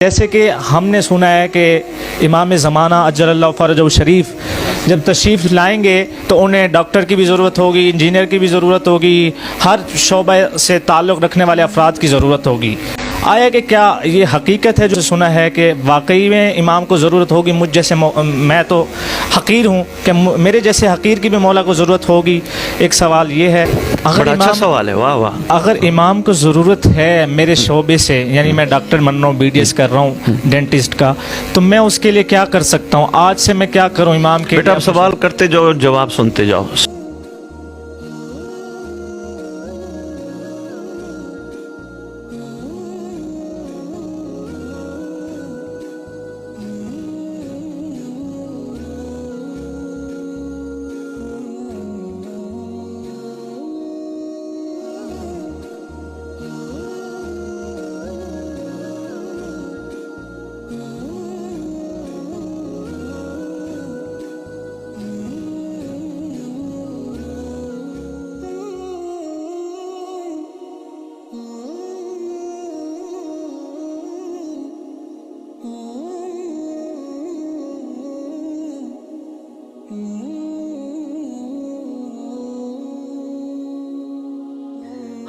جیسے کہ ہم نے سنا ہے کہ امام زمانہ اجل اللہ فرجہ شریف جب تشریف لائیں گے تو انہیں ڈاکٹر کی بھی ضرورت ہوگی، انجینئر کی بھی ضرورت ہوگی، ہر شعبہ سے تعلق رکھنے والے افراد کی ضرورت ہوگی۔ آیا کہ کیا یہ حقیقت ہے جو سنا ہے کہ واقعی میں امام کو ضرورت ہوگی؟ مجھ جیسے میں تو حقیر ہوں کہ میرے جیسے حقیر کی بھی مولا کو ضرورت ہوگی۔ ایک سوال یہ ہے، بڑا اچھا سوال ہے، واہ واہ۔ اگر امام کو ضرورت ہے میرے شعبے سے، یعنی میں ڈاکٹر بن رہا ہوں، بی ڈی ایس کر رہا ہوں ڈینٹسٹ کا، تو میں اس کے لیے کیا کر سکتا ہوں؟ آج سے میں کیا کروں امام کے؟ بیٹا آپ سوال کرتے جاؤ، جواب سنتے جاؤ۔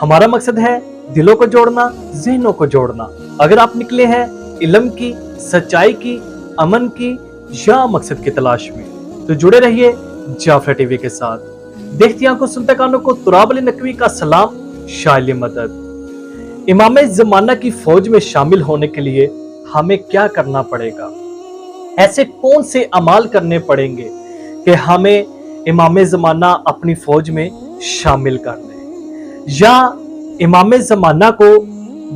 ہمارا مقصد ہے دلوں کو جوڑنا، ذہنوں کو جوڑنا۔ اگر آپ نکلے ہیں علم کی، سچائی کی، امن کی یا مقصد کی تلاش میں، تو جڑے رہیے جعفر ٹی وی کے ساتھ۔ دیکھتی آنکھوں سنتے کانوں کو تراب علی نقوی کا سلام، شائل مدد۔ امام زمانہ کی فوج میں شامل ہونے کے لیے ہمیں کیا کرنا پڑے گا؟ ایسے کون سے اعمال کرنے پڑیں گے کہ ہمیں امام زمانہ اپنی فوج میں شامل کر لیں؟ یا امام زمانہ کو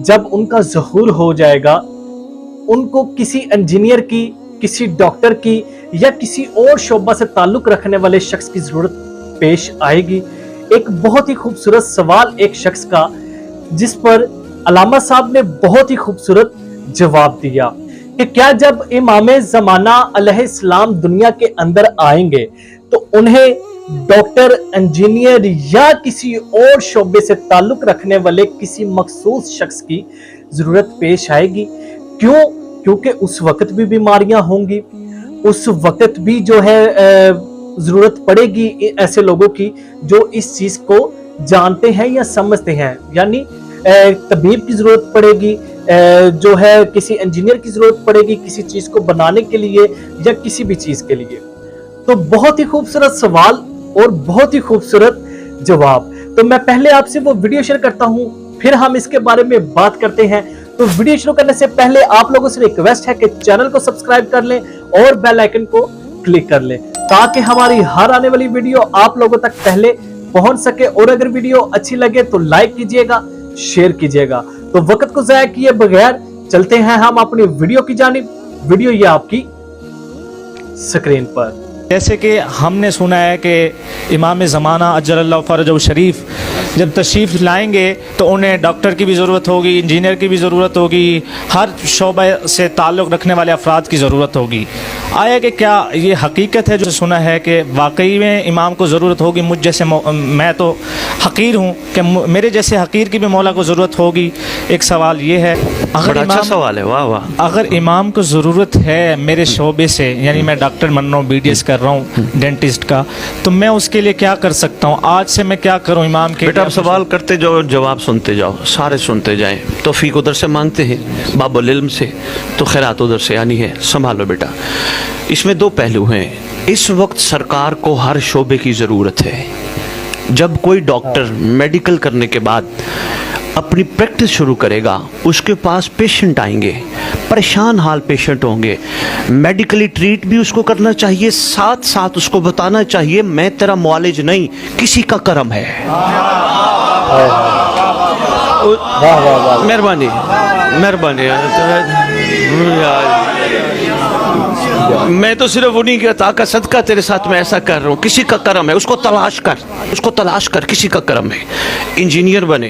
جب ان کا ظہور ہو جائے گا، ان کو کسی انجینئر کی، کسی ڈاکٹر کی یا کسی اور شعبہ سے تعلق رکھنے والے شخص کی ضرورت پیش آئے گی؟ ایک بہت ہی خوبصورت سوال ایک شخص کا، جس پر علامہ صاحب نے بہت ہی خوبصورت جواب دیا کہ کیا جب امام زمانہ علیہ السلام دنیا کے اندر آئیں گے تو انہیں ڈاکٹر، انجینئر یا کسی اور شعبے سے تعلق رکھنے والے کسی مخصوص شخص کی ضرورت پیش آئے گی؟ کیوں؟ کیونکہ اس وقت بھی بیماریاں ہوں گی، اس وقت بھی جو ہے ضرورت پڑے گی ایسے لوگوں کی جو اس چیز کو جانتے ہیں یا سمجھتے ہیں، یعنی طبیب کی ضرورت پڑے گی، جو ہے کسی انجینئر کی ضرورت پڑے گی کسی چیز کو بنانے کے لیے یا کسی بھی چیز کے لیے۔ تو بہت ہی خوبصورت سوال اور بہت ہی خوبصورت جواب۔ تو میں پہلے آپ سے وہ ویڈیو شیئر کرتا ہوں، پھر ہم اس کے بارے میں بات کرتے ہیں۔ تو ویڈیو شروع کرنے سے پہلے آپ لوگوں سے ریکویسٹ ہے کہ چینل کو سبسکرائب کر لیں اور بیل آئیکن کو کلک کر لیں تاکہ ہماری ہر آنے والی ویڈیو آپ لوگوں تک پہلے پہنچ سکے، اور اگر ویڈیو اچھی لگے تو لائک کیجئے گا، شیئر کیجئے گا۔ تو وقت کو ضائع کیے بغیر چلتے ہیں ہم اپنی ویڈیو کی جانب۔ ویڈیو یہ آپ کی سکرین پر۔ جیسے کہ ہم نے سنا ہے کہ امام زمانہ اجل اللہ فرجہ شریف جب تشریف لائیں گے تو انہیں ڈاکٹر کی بھی ضرورت ہوگی، انجینئر کی بھی ضرورت ہوگی، ہر شعبہ سے تعلق رکھنے والے افراد کی ضرورت ہوگی۔ آیا کہ کیا یہ حقیقت ہے جو سنا ہے کہ واقعی میں امام کو ضرورت ہوگی؟ مجھ جیسے میں تو حقیر ہوں کہ میرے جیسے حقیر کی بھی مولا کو ضرورت ہوگی۔ ایک سوال یہ ہے، بڑا اچھا سوال ہے، واہ واہ۔ اگر امام کو ضرورت ہے میرے شعبے سے، یعنی میں ڈاکٹر بن رہا ہوں، بی ڈی ایس کر رہا ہوں ڈینٹسٹ کا، تو میں اس کے لیے کیا کر سکتا ہوں؟ آج سے میں کیا کروں امام کے؟ بیٹا آپ سوال کرتے جاؤ، جواب سنتے جاؤ، سارے سنتے جائیں۔ توفیق ادھر سے مانگتے ہیں، باب العلم سے، تو خیرات ادھر سے آنی ہے۔ سنبھالو بیٹا، اس میں دو پہلو ہیں۔ اس وقت سرکار کو ہر شعبے کی ضرورت ہے۔ جب کوئی ڈاکٹر میڈیکل کرنے کے بعد اپنی پریکٹس شروع کرے گا، اس کے پاس پیشنٹ آئیں گے، پریشان حال پیشنٹ ہوں گے، میڈیکلی ٹریٹ بھی اس کو کرنا چاہیے، ساتھ ساتھ اس کو بتانا چاہیے میں تیرا معالج نہیں، کسی کا کرم ہے۔ مہربانی مہربانی، میں تو صرف انہی کے عطا کا صدقہ تیرے ساتھ میں ایسا کر رہا ہوں، کسی کا کرم ہے، اس کو تلاش کر، اس کو تلاش کر، کسی کا کرم ہے۔ انجینئر بنے